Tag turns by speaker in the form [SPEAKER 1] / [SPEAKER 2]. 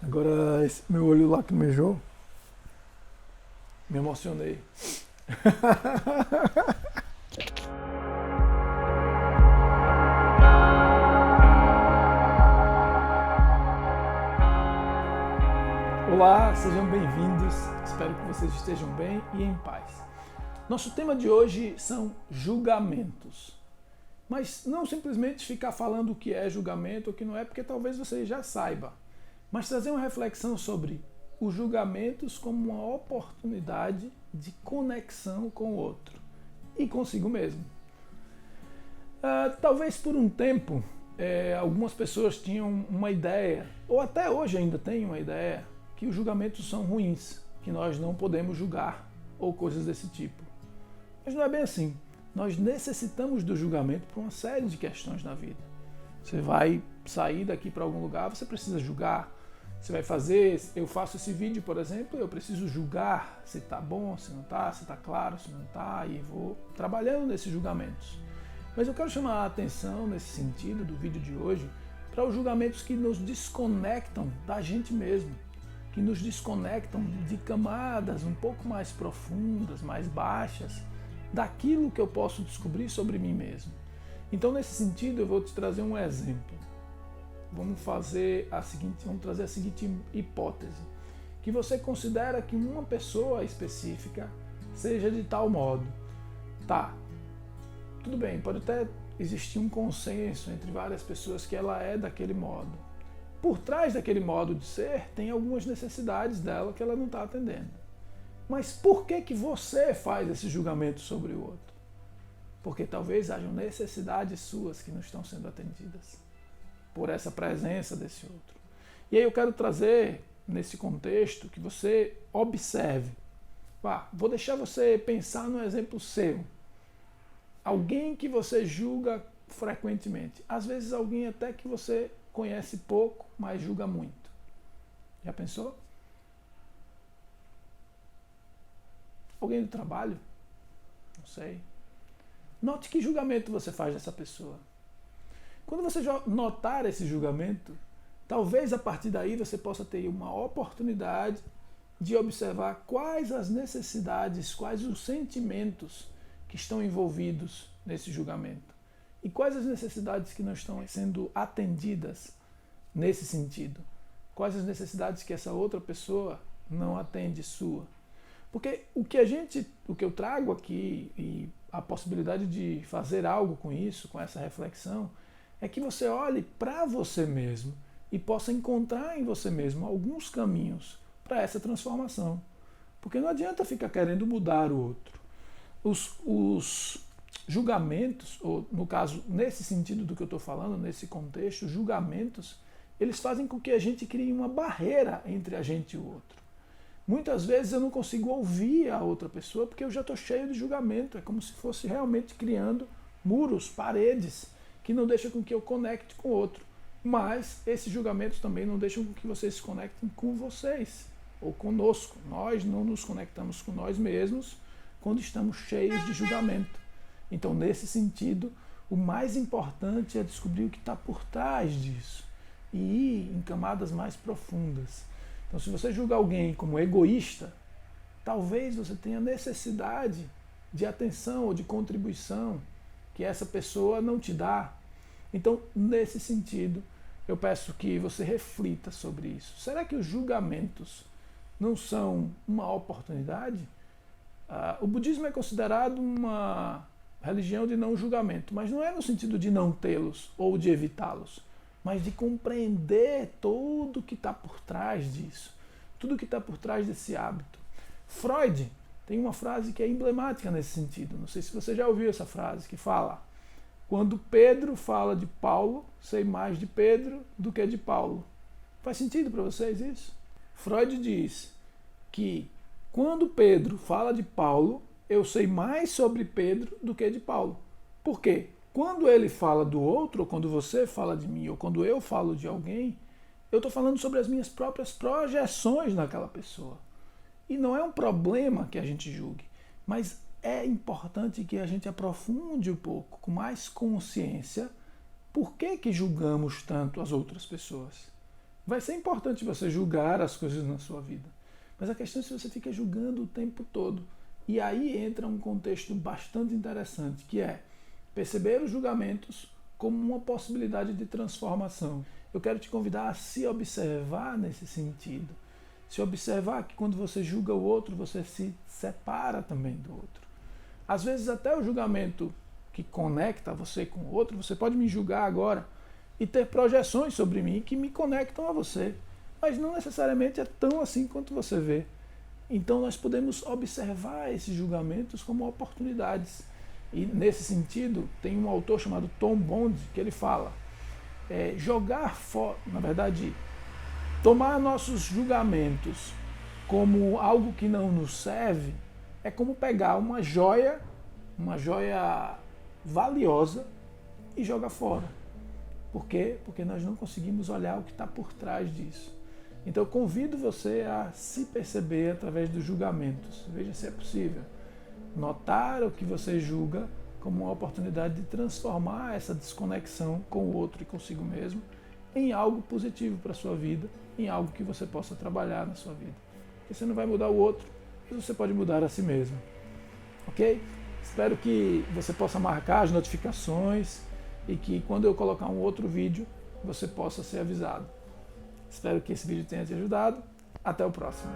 [SPEAKER 1] Agora, esse meu olho lacrimejou, me emocionei. Olá, sejam bem-vindos. Espero que vocês estejam bem e em paz. Nosso tema de hoje são julgamentos. Mas não simplesmente ficar falando o que é julgamento ou o que não é, porque talvez você já saiba. Mas trazer uma reflexão sobre os julgamentos como uma oportunidade de conexão com o outro e consigo mesmo. Talvez por um tempo algumas pessoas tinham uma ideia, ou até hoje ainda têm uma ideia, que os julgamentos são ruins, que nós não podemos julgar ou coisas desse tipo. Mas não é bem assim. Nós necessitamos do julgamento por uma série de questões na vida. Você vai sair daqui para algum lugar, você precisa julgar. Você vai fazer, eu faço esse vídeo, por exemplo, eu preciso julgar se está bom, se não está, se está claro, se não está, e vou trabalhando nesses julgamentos. Mas eu quero chamar a atenção nesse sentido do vídeo de hoje para os julgamentos que nos desconectam da gente mesmo, que nos desconectam de camadas um pouco mais profundas, mais baixas, daquilo que eu posso descobrir sobre mim mesmo. Então, nesse sentido, eu vou te trazer um exemplo. Vamos trazer a seguinte hipótese, que você considera que uma pessoa específica seja de tal modo. Tá, tudo bem, pode até existir um consenso entre várias pessoas que ela é daquele modo. Por trás daquele modo de ser, tem algumas necessidades dela que ela não está atendendo. Mas por que você faz esse julgamento sobre o outro? Porque talvez hajam necessidades suas que não estão sendo atendidas por essa presença desse outro. E aí eu quero trazer, nesse contexto, que você observe. Vou deixar você pensar no exemplo seu. Alguém que você julga frequentemente. Às vezes alguém até que você conhece pouco, mas julga muito. Já pensou? Alguém do trabalho? Não sei. Note que julgamento você faz dessa pessoa. Quando você notar esse julgamento, talvez a partir daí você possa ter uma oportunidade de observar quais as necessidades, quais os sentimentos que estão envolvidos nesse julgamento e quais as necessidades que não estão sendo atendidas nesse sentido. Quais as necessidades que essa outra pessoa não atende sua. Porque o que eu trago aqui e a possibilidade de fazer algo com isso, com essa reflexão, é que você olhe para você mesmo e possa encontrar em você mesmo alguns caminhos para essa transformação. Porque não adianta ficar querendo mudar o outro. Os julgamentos, ou no caso, nesse sentido do que eu estou falando, nesse contexto, julgamentos, eles fazem com que a gente crie uma barreira entre a gente e o outro. Muitas vezes eu não consigo ouvir a outra pessoa porque eu já estou cheio de julgamento. É como se fosse realmente criando muros, paredes, que não deixam com que eu conecte com o outro. Mas esses julgamentos também não deixam com que vocês se conectem com vocês ou conosco. Nós não nos conectamos com nós mesmos quando estamos cheios de julgamento. Então, nesse sentido, o mais importante é descobrir o que está por trás disso e ir em camadas mais profundas. Então, se você julga alguém como egoísta, talvez você tenha necessidade de atenção ou de contribuição que essa pessoa não te dá. Então, nesse sentido, eu peço que você reflita sobre isso. Será que os julgamentos não são uma oportunidade? O budismo é considerado uma religião de não julgamento, mas não é no sentido de não tê-los ou de evitá-los, mas de compreender tudo que está por trás disso, tudo que está por trás desse hábito. Freud tem uma frase que é emblemática nesse sentido, não sei se você já ouviu essa frase, que fala: quando Pedro fala de Paulo, sei mais de Pedro do que de Paulo. Faz sentido para vocês isso? Freud diz que quando Pedro fala de Paulo, eu sei mais sobre Pedro do que de Paulo. Por quê? Quando ele fala do outro, ou quando você fala de mim, ou quando eu falo de alguém, eu estou falando sobre as minhas próprias projeções naquela pessoa. E não é um problema que a gente julgue, mas é importante que a gente aprofunde um pouco, com mais consciência, por que julgamos tanto as outras pessoas. Vai ser importante você julgar as coisas na sua vida. Mas a questão é se você fica julgando o tempo todo. E aí entra um contexto bastante interessante, que é perceber os julgamentos como uma possibilidade de transformação. Eu quero te convidar a se observar nesse sentido. Se observar que quando você julga o outro, você se separa também do outro. Às vezes até o julgamento que conecta você com o outro, você pode me julgar agora e ter projeções sobre mim que me conectam a você. Mas não necessariamente é tão assim quanto você vê. Então nós podemos observar esses julgamentos como oportunidades. E nesse sentido, tem um autor chamado Tom Bond que ele fala, jogar fora, na verdade, tomar nossos julgamentos como algo que não nos serve, é como pegar uma joia valiosa e jogar fora. Por quê? Porque nós não conseguimos olhar o que está por trás disso. Então eu convido você a se perceber através dos julgamentos. Veja se é possível. Notar o que você julga como uma oportunidade de transformar essa desconexão com o outro e consigo mesmo em algo positivo para a sua vida, em algo que você possa trabalhar na sua vida. Porque você não vai mudar o outro, mas você pode mudar a si mesmo. Ok? Espero que você possa marcar as notificações e que quando eu colocar um outro vídeo, você possa ser avisado. Espero que esse vídeo tenha te ajudado. Até o próximo.